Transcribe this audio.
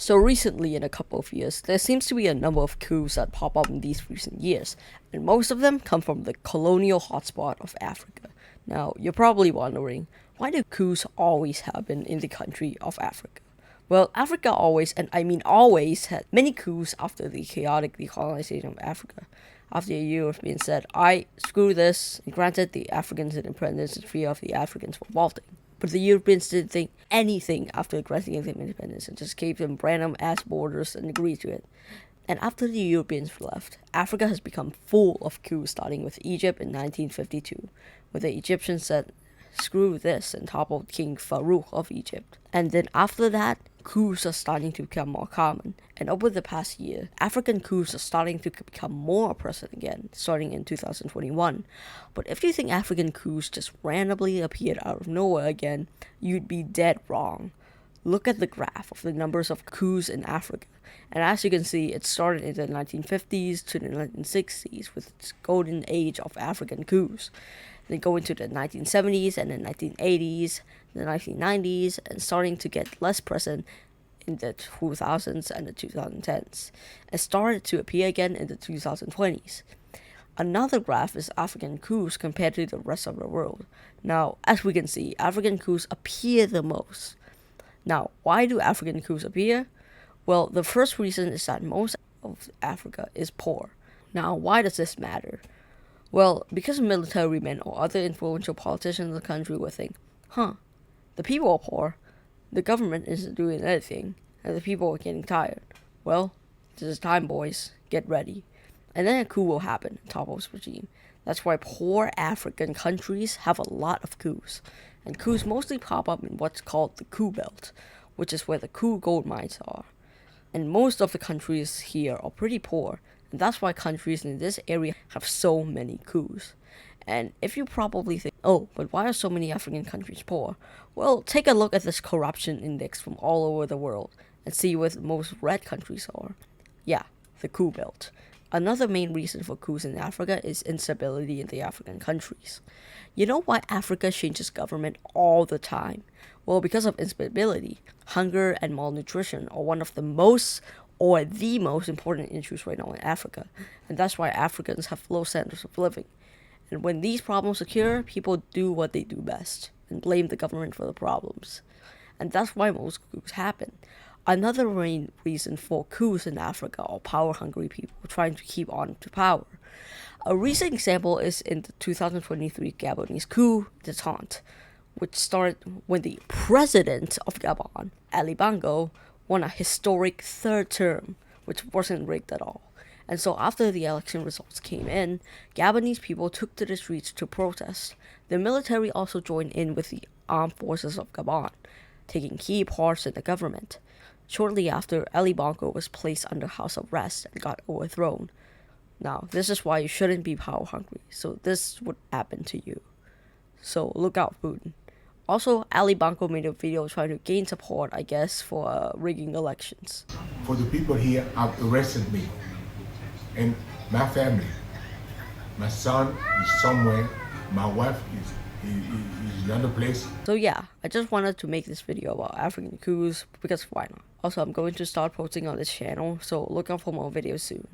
So recently, in a couple of years, there seems to be a number of coups that pop up in these recent years, and most of them come from the colonial hotspot of Africa. Now, you're probably wondering, why do coups always happen in the country of Africa? Well, Africa always, and I mean always, had many coups after the chaotic decolonization of Africa. After a year of being said, screw this, and granted the Africans independence and free of the Africans for revolting. But the Europeans didn't think anything after granting them independence and just gave them random ass borders and agreed to it. And after the Europeans left, Africa has become full of coups, starting with Egypt in 1952, where the Egyptians said, screw this, and toppled King Farouk of Egypt. And then after that, coups are starting to become more common. And over the past year, African coups are starting to become more present again, starting in 2021. But if you think African coups just randomly appeared out of nowhere again, you'd be dead wrong. Look at the graph of the numbers of coups in Africa. And as you can see, it started in the 1950s to the 1960s with its golden age of African coups. Then going to the 1970s and the 1980s, the 1990s, and starting to get less present in the 2000s and the 2010s, and started to appear again in the 2020s. Another graph is African coups compared to the rest of the world. Now, as we can see, African coups appear the most. Now, why do African coups appear? Well, the first reason is that most of Africa is poor. Now, why does this matter? Well, because military men or other influential politicians in the country will think, the people are poor, the government isn't doing anything, and the people are getting tired. Well, this is time, boys. Get ready. And then a coup will happen on top of this regime. That's why poor African countries have a lot of coups. And coups mostly pop up in what's called the coup belt, which is where the coup gold mines are. And most of the countries here are pretty poor, and that's why countries in this area have so many coups. And if you probably think, oh, but why are so many African countries poor? Well, take a look at this corruption index from all over the world and see where the most red countries are. Yeah, the coup belt. Another main reason for coups in Africa is instability in the African countries. You know why Africa changes government all the time? Well, because of instability. Hunger and malnutrition are one of the most important issues right now in Africa, and that's why Africans have low standards of living. And when these problems occur, people do what they do best and blame the government for the problems. And that's why most coups happen. Another main reason for coups in Africa are power-hungry people trying to keep on to power. A recent example is in the 2023 Gabonese coup d'etat, which started when the president of Gabon, Ali Bongo, won a historic third term, which wasn't rigged at all. And so after the election results came in, Gabonese people took to the streets to protest. The military also joined in with the armed forces of Gabon, taking key parts in the government. Shortly after, Ali Bongo was placed under house arrest and got overthrown. Now, this is why you shouldn't be power hungry, so this would happen to you. So look out, Putin. Also, Ali Bongo made a video trying to gain support, I guess, for rigging elections. For the people here have arrested me and my family. My son is somewhere, my wife is in another place. So yeah, I just wanted to make this video about African coups because why not? Also, I'm going to start posting on this channel, so look out for more videos soon.